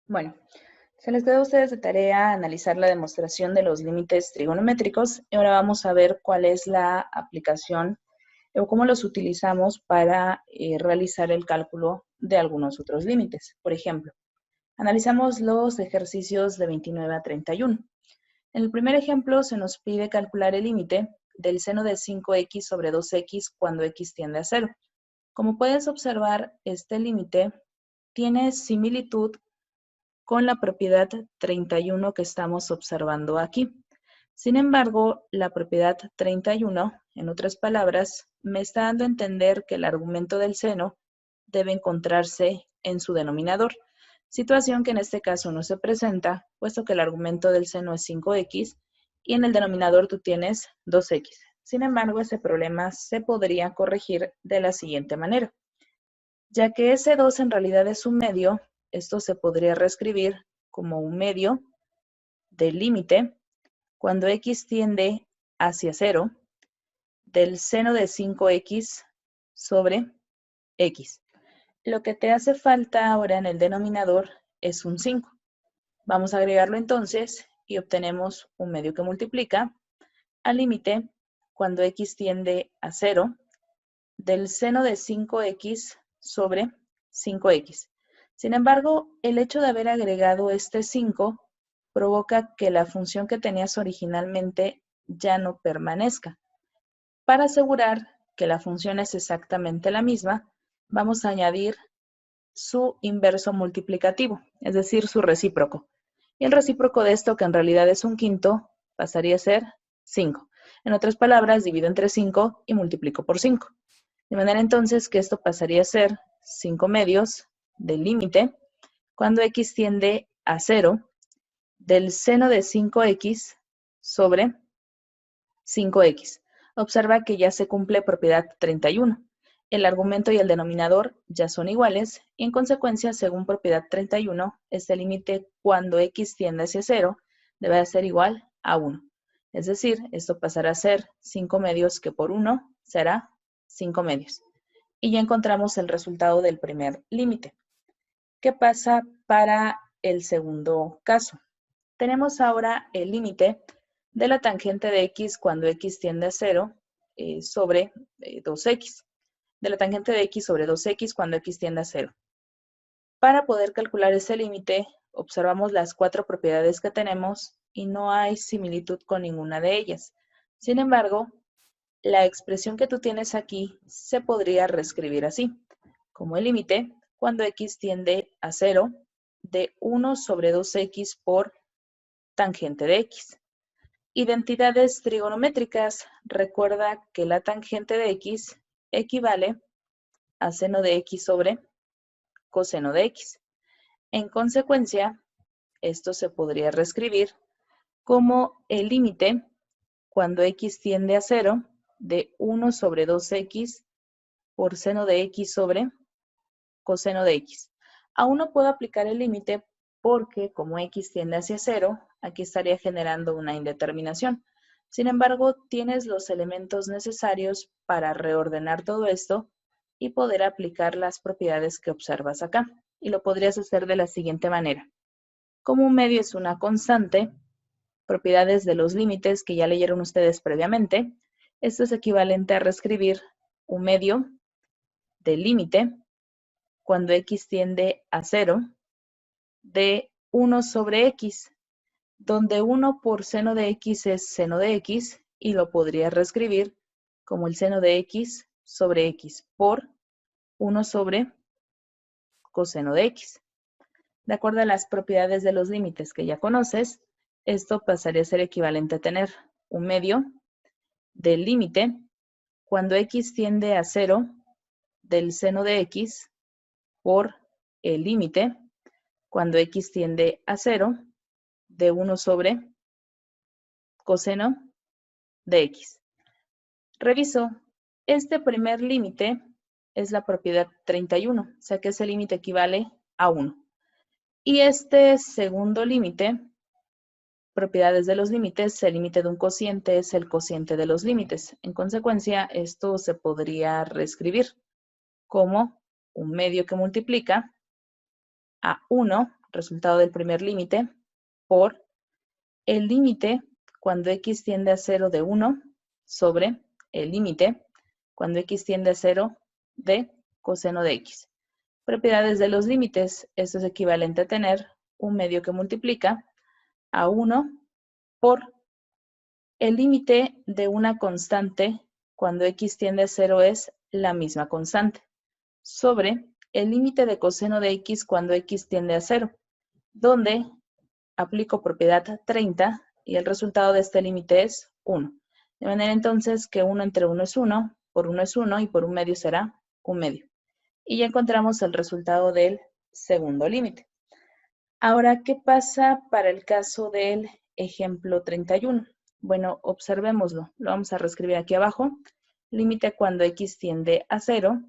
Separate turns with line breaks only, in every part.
Bueno, se les quedó a ustedes de tarea analizar la demostración de los límites trigonométricos y ahora vamos a ver cuál es la aplicación o cómo los utilizamos para realizar el cálculo de algunos otros límites. Por ejemplo, analizamos los ejercicios de 29 a 31. En el primer ejemplo se nos pide calcular el límite del seno de 5x sobre 2x cuando x tiende a 0. Como puedes observar, este límite tiene similitud con la propiedad 31 que estamos observando aquí. Sin embargo, la propiedad 31, en otras palabras, me está dando a entender que el argumento del seno debe encontrarse en su denominador, situación que en este caso no se presenta, puesto que el argumento del seno es 5x y en el denominador tú tienes 2x. Sin embargo, ese problema se podría corregir de la siguiente manera. Ya que ese 2 en realidad es un medio, esto se podría reescribir como un medio del límite cuando x tiende hacia 0 del seno de 5x sobre x. Lo que te hace falta ahora en el denominador es un 5. Vamos a agregarlo entonces y obtenemos un medio que multiplica al límite cuando x tiende a 0 del seno de 5x sobre 5x. Sin embargo, el hecho de haber agregado este 5 provoca que la función que tenías originalmente ya no permanezca. Para asegurar que la función es exactamente la misma, vamos a añadir su inverso multiplicativo, es decir, su recíproco. Y el recíproco de esto, que en realidad es un quinto, pasaría a ser 5. En otras palabras, divido entre 5 y multiplico por 5. De manera entonces que esto pasaría a ser 5 medios del límite cuando x tiende a 0 del seno de 5x sobre 5x. Observa que ya se cumple propiedad 31. El argumento y el denominador ya son iguales y en consecuencia, según propiedad 31, este límite cuando x tiende hacia 0 debe ser igual a 1. Es decir, esto pasará a ser 5 medios que por 1 será 5 medios. Y ya encontramos el resultado del primer límite. ¿Qué pasa para el segundo caso? Tenemos ahora el límite de la tangente de x cuando x tiende a 0 sobre 2x. De la tangente de x sobre 2x cuando x tiende a 0. Para poder calcular ese límite, observamos las 4 propiedades que tenemos y no hay similitud con ninguna de ellas. Sin embargo, la expresión que tú tienes aquí se podría reescribir así, como el límite cuando x tiende a 0 de 1 sobre 2x por tangente de x. Identidades trigonométricas. Recuerda que la tangente de x equivale a seno de x sobre coseno de x. En consecuencia, esto se podría reescribir como el límite cuando x tiende a 0 de 1 sobre 2x por seno de x sobre coseno de x. Aún no puedo aplicar el límite porque como x tiende hacia 0, aquí estaría generando una indeterminación. Sin embargo, tienes los elementos necesarios para reordenar todo esto y poder aplicar las propiedades que observas acá. Y lo podrías hacer de la siguiente manera. Como un medio es una constante, propiedades de los límites que ya leyeron ustedes previamente, esto es equivalente a reescribir un medio del límite cuando x tiende a 0 de 1 sobre x, donde 1 por seno de x es seno de x y lo podría reescribir como el seno de x sobre x por 1 sobre coseno de x. De acuerdo a las propiedades de los límites que ya conoces, esto pasaría a ser equivalente a tener un medio del límite cuando x tiende a 0 del seno de x por el límite cuando x tiende a 0 de 1 sobre coseno de x. Reviso, este primer límite es la propiedad 31, o sea que ese límite equivale a 1. Y este segundo límite, propiedades de los límites, el límite de un cociente es el cociente de los límites. En consecuencia, esto se podría reescribir como un medio que multiplica a 1, resultado del primer límite, por el límite cuando x tiende a 0 de 1 sobre el límite cuando x tiende a 0 de coseno de x. Propiedades de los límites. Esto es equivalente a tener un medio que multiplica a 1 por el límite de una constante cuando x tiende a 0 es la misma constante, sobre el límite de coseno de x cuando x tiende a 0, donde aplico propiedad 30 y el resultado de este límite es 1. De manera entonces que 1 entre 1 es 1, por 1 es 1 y por un medio será un medio. Y ya encontramos el resultado del segundo límite. Ahora, ¿qué pasa para el caso del ejemplo 31? Bueno, observémoslo. Lo vamos a reescribir aquí abajo. Límite cuando x tiende a 0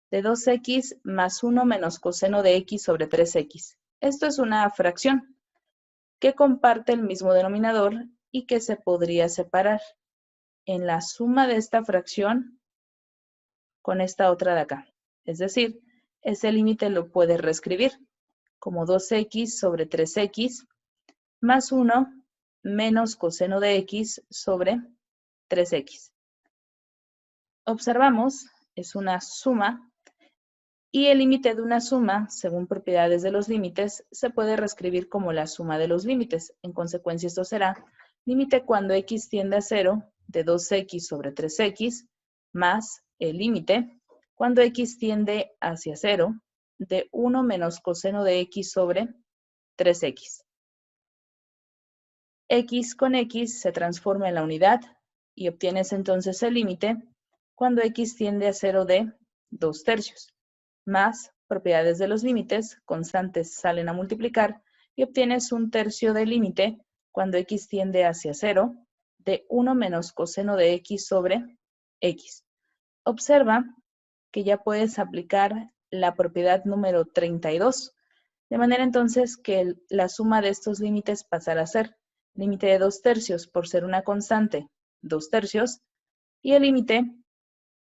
de 2x más 1 menos coseno de x sobre 3x. Esto es una fracción que comparte el mismo denominador y que se podría separar en la suma de esta fracción con esta otra de acá. Es decir, ese límite lo puedes reescribir como 2x sobre 3x más 1 menos coseno de x sobre 3x. Observamos, es una suma y el límite de una suma, según propiedades de los límites, se puede reescribir como la suma de los límites. En consecuencia, esto será límite cuando x tiende a 0 de 2x sobre 3x más el límite cuando x tiende hacia 0 de 1 menos coseno de x sobre 3x. X con x se transforma en la unidad y obtienes entonces el límite cuando x tiende a 0 de 2/3, más propiedades de los límites, constantes salen a multiplicar y obtienes 1/3 del límite cuando x tiende hacia 0 de 1 menos coseno de x sobre x. Observa que ya puedes aplicar la propiedad número 32, de manera entonces que la suma de estos límites pasará a ser límite de 2/3 por ser una constante, 2/3, y el límite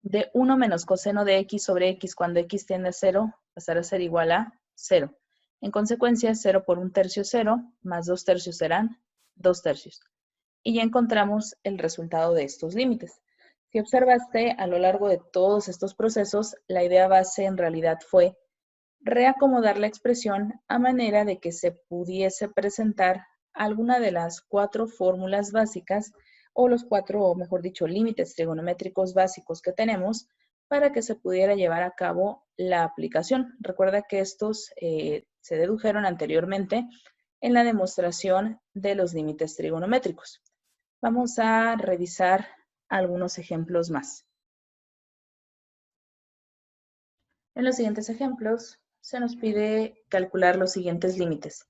de 1 menos coseno de x sobre x cuando x tiende a 0 pasará a ser igual a 0. En consecuencia, 0 por 1/3 es 0, más 2/3 serán 2/3. Y ya encontramos el resultado de estos límites. Si observaste a lo largo de todos estos procesos, la idea base en realidad fue reacomodar la expresión a manera de que se pudiese presentar alguna de las 4 fórmulas básicas o los 4, o mejor dicho, límites trigonométricos básicos que tenemos para que se pudiera llevar a cabo la aplicación. Recuerda que estos se dedujeron anteriormente en la demostración de los límites trigonométricos. Vamos a revisar algunos ejemplos más. En los siguientes ejemplos se nos pide calcular los siguientes límites.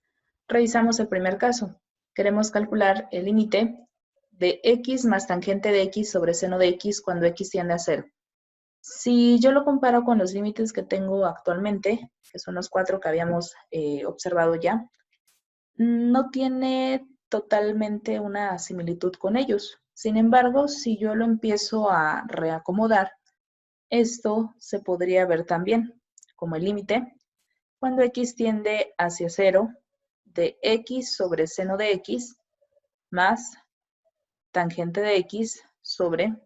Revisamos el primer caso. Queremos calcular el límite de x más tangente de x sobre seno de x cuando x tiende a 0. Si yo lo comparo con los límites que tengo actualmente, que son los 4 que habíamos observado ya, no tiene totalmente una similitud con ellos. Sin embargo, si yo lo empiezo a reacomodar, esto se podría ver también como el límite cuando x tiende hacia 0 de x sobre seno de x más tangente de x sobre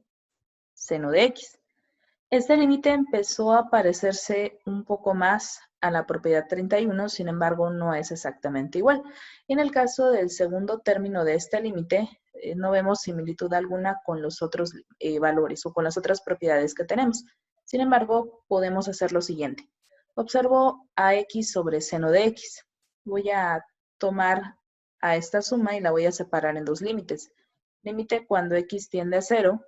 seno de x. Este límite empezó a parecerse un poco más a la propiedad 31, sin embargo no es exactamente igual. En el caso del segundo término de este límite, no vemos similitud alguna con los otros valores o con las otras propiedades que tenemos. Sin embargo, podemos hacer lo siguiente. Observo a x sobre seno de x. Voy a tomar a esta suma y la voy a separar en dos límites. Límite cuando x tiende a 0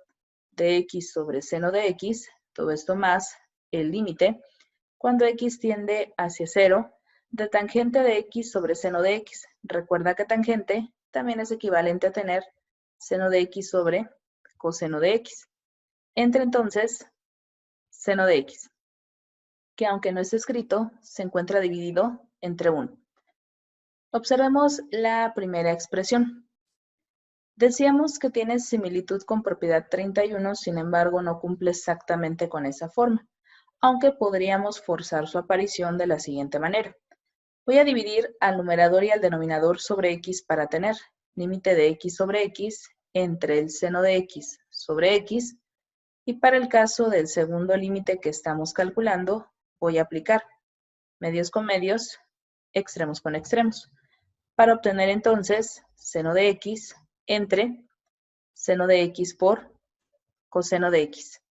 de x sobre seno de x, todo esto más el límite cuando x tiende hacia 0 de tangente de x sobre seno de x. Recuerda que tangente también es equivalente a tener seno de x sobre coseno de x. Entre entonces seno de x, que aunque no es escrito, se encuentra dividido entre 1. Observemos la primera expresión. Decíamos que tiene similitud con propiedad 31, sin embargo no cumple exactamente con esa forma, aunque podríamos forzar su aparición de la siguiente manera. Voy a dividir al numerador y al denominador sobre x para tener límite de x sobre x entre el seno de x sobre x, y para el caso del segundo límite que estamos calculando, voy a aplicar medios con medios, extremos con extremos, para obtener entonces seno de x entre seno de x por coseno de x.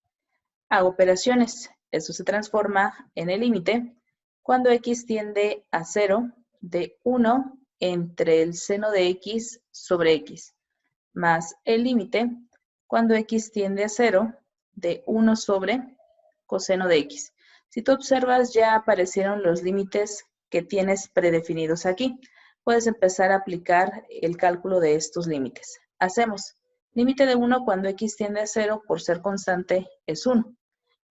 Hago operaciones. Esto se transforma en el límite cuando x tiende a 0 de 1 entre el seno de x sobre x, más el límite cuando x tiende a 0 de 1 sobre coseno de x. Si tú observas, ya aparecieron los límites que tienes predefinidos aquí. Puedes empezar a aplicar el cálculo de estos límites. Hacemos límite de 1 cuando x tiende a 0 por ser constante es 1.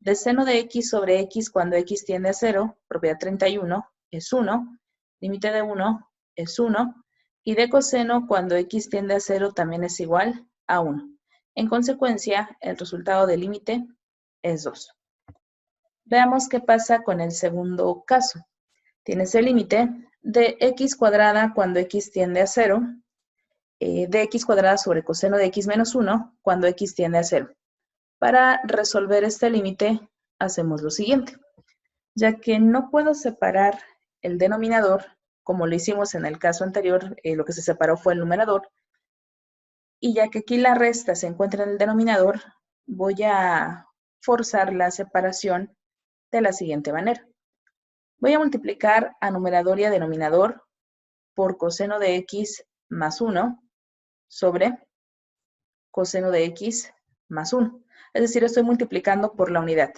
De seno de x sobre x cuando x tiende a 0, propiedad 31, es 1. Límite de 1 es 1. Y de coseno cuando x tiende a 0 también es igual a 1. En consecuencia, el resultado del límite es 2. Veamos qué pasa con el segundo caso. Tienes el límite de x cuadrada cuando x tiende a 0, de x cuadrada sobre coseno de x menos 1 cuando x tiende a 0. Para resolver este límite, hacemos lo siguiente. Ya que no puedo separar el denominador, como lo hicimos en el caso anterior, lo que se separó fue el numerador, y ya que aquí la resta se encuentra en el denominador, voy a forzar la separación de la siguiente manera. Voy a multiplicar a numerador y a denominador por coseno de x más 1 sobre coseno de x más 1. Es decir, estoy multiplicando por la unidad.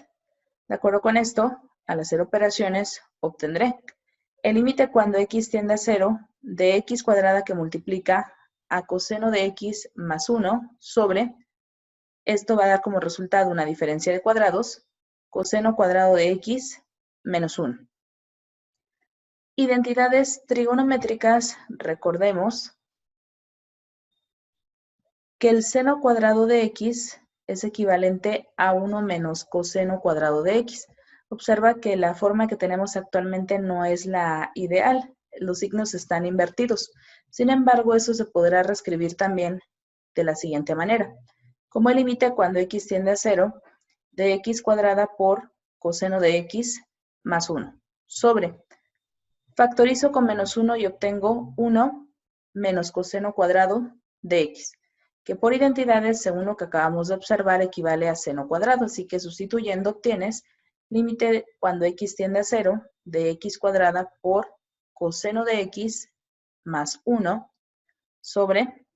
De acuerdo con esto, al hacer operaciones, obtendré el límite cuando x tiende a 0 de x cuadrada que multiplica a coseno de x más 1 sobre, esto va a dar como resultado una diferencia de cuadrados, coseno cuadrado de x menos 1. Identidades trigonométricas, recordemos que el seno cuadrado de x es equivalente a 1 menos coseno cuadrado de x. Observa que la forma que tenemos actualmente no es la ideal, los signos están invertidos. Sin embargo, eso se podrá reescribir también de la siguiente manera. Como el límite cuando x tiende a 0, de x cuadrada por coseno de x más 1, sobre. Factorizo con menos 1 y obtengo 1 menos coseno cuadrado de x, que por identidades, según lo que acabamos de observar, equivale a seno cuadrado. Así que sustituyendo obtienes límite cuando x tiende a 0 de x cuadrada por coseno de x más 1 sobre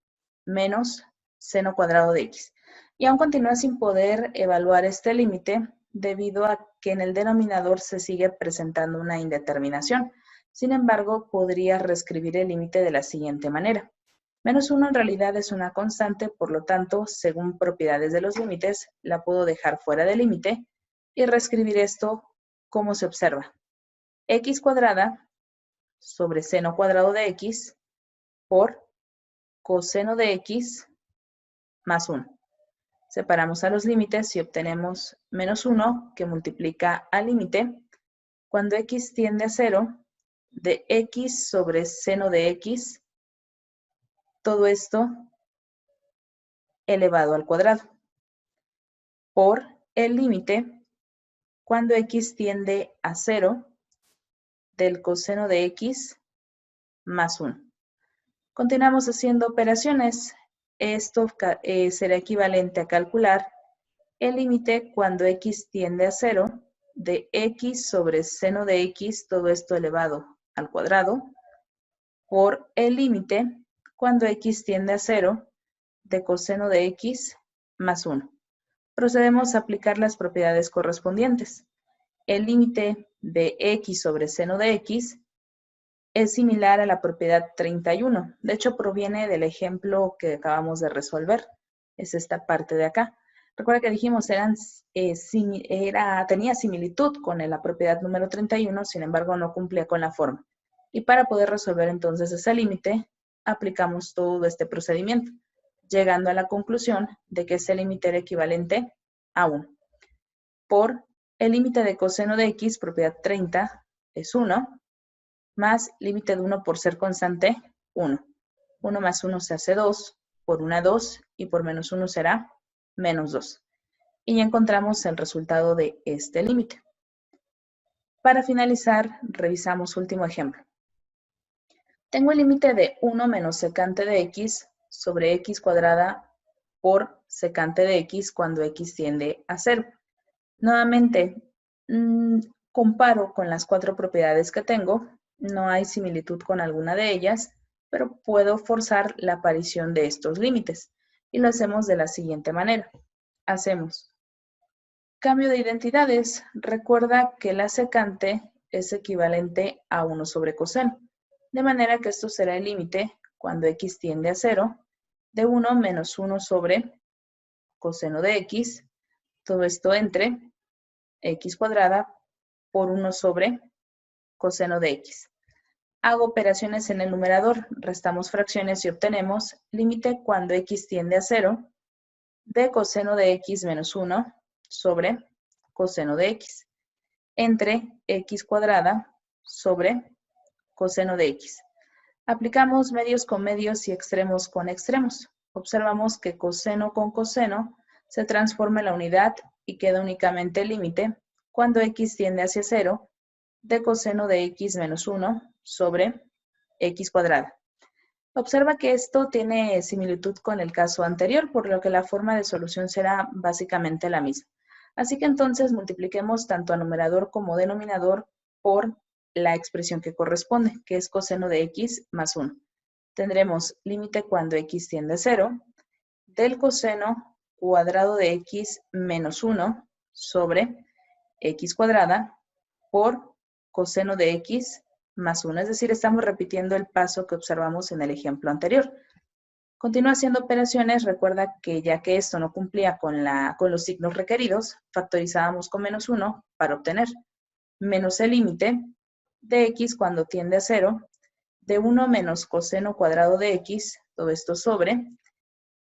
menos seno cuadrado de x. Y aún continúa sin poder evaluar este límite debido a que en el denominador se sigue presentando una indeterminación. Sin embargo, podría reescribir el límite de la siguiente manera. Menos 1 en realidad es una constante, por lo tanto, según propiedades de los límites, la puedo dejar fuera del límite y reescribir esto como se observa. X cuadrada sobre seno cuadrado de x por coseno de x más 1. Separamos a los límites y obtenemos menos 1 que multiplica al límite cuando x tiende a 0 de x sobre seno de x, todo esto elevado al cuadrado, por el límite cuando x tiende a 0 del coseno de x más 1. Continuamos haciendo operaciones. Esto será equivalente a calcular el límite cuando x tiende a 0 de x sobre seno de x, todo esto elevado al cuadrado, por el límite cuando x tiende a 0 de coseno de x más 1. Procedemos a aplicar las propiedades correspondientes. El límite de x sobre seno de x es similar a la propiedad 31. De hecho, proviene del ejemplo que acabamos de resolver. Es esta parte de acá. Recuerda que dijimos tenía similitud con la propiedad número 31, sin embargo no cumplía con la forma. Y para poder resolver entonces ese límite, aplicamos todo este procedimiento, llegando a la conclusión de que ese límite era equivalente a 1. Por el límite de coseno de x, propiedad 30, es 1, más límite de 1 por ser constante, 1. 1 más 1 se hace 2, por 1 2, y por menos 1 será menos 2. Y ya encontramos el resultado de este límite. Para finalizar, revisamos último ejemplo. Tengo el límite de 1 menos secante de x sobre x cuadrada por secante de x cuando x tiende a 0. Nuevamente, comparo con las 4 propiedades que tengo. No hay similitud con alguna de ellas, pero puedo forzar la aparición de estos límites. Y lo hacemos de la siguiente manera. Hacemos cambio de identidades. Recuerda que la secante es equivalente a 1 sobre coseno. De manera que esto será el límite cuando x tiende a 0 de 1 menos 1 sobre coseno de x. Todo esto entre x cuadrada por 1 sobre coseno de x. Hago operaciones en el numerador, restamos fracciones y obtenemos límite cuando x tiende a 0 de coseno de x menos 1 sobre coseno de x entre x cuadrada sobre coseno de x. Aplicamos medios con medios y extremos con extremos. Observamos que coseno con coseno se transforma en la unidad y queda únicamente el límite cuando x tiende hacia 0 de coseno de x menos 1 sobre x cuadrada. Observa que esto tiene similitud con el caso anterior, por lo que la forma de solución será básicamente la misma. Así que entonces multipliquemos tanto a numerador como denominador por la expresión que corresponde, que es coseno de x más 1. Tendremos límite cuando x tiende a 0 del coseno cuadrado de x menos 1 sobre x cuadrada por coseno de x más 1. Es decir, estamos repitiendo el paso que observamos en el ejemplo anterior. Continúa haciendo operaciones. Recuerda que ya que esto no cumplía con los signos requeridos, factorizábamos con menos 1 para obtener menos el límite de x cuando tiende a 0 de 1 menos coseno cuadrado de x, todo esto sobre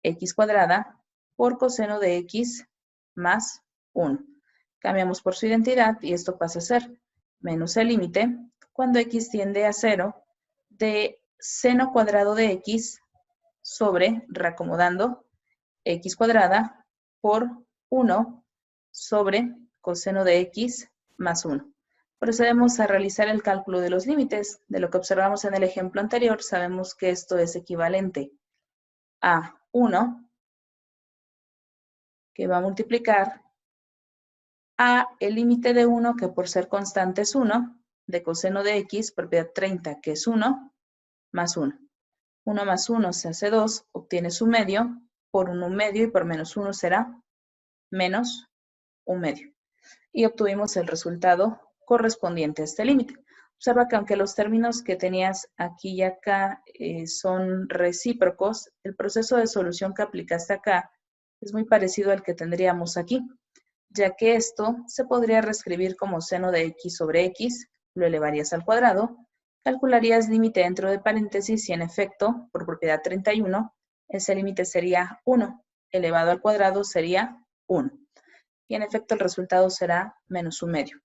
x cuadrada por coseno de x más 1. Cambiamos por su identidad y esto pasa a ser menos el límite cuando x tiende a 0 de seno cuadrado de x sobre, reacomodando, x cuadrada por 1 sobre coseno de x más 1. Procedemos a realizar el cálculo de los límites. De lo que observamos en el ejemplo anterior, sabemos que esto es equivalente a 1, que va a multiplicar a el límite de 1, que por ser constante es 1, de coseno de x, propiedad 30, que es 1, más 1. 1 más 1 se hace 2, obtiene su medio, por 1 medio y por menos 1 será menos 1 medio. Y obtuvimos el resultado correspondiente a este límite. Observa que aunque los términos que tenías aquí y acá son recíprocos, el proceso de solución que aplicaste acá es muy parecido al que tendríamos aquí, ya que esto se podría reescribir como seno de x sobre x, lo elevarías al cuadrado, calcularías límite dentro de paréntesis y en efecto, por propiedad 31, ese límite sería 1, elevado al cuadrado sería 1. Y en efecto el resultado será menos 1 medio.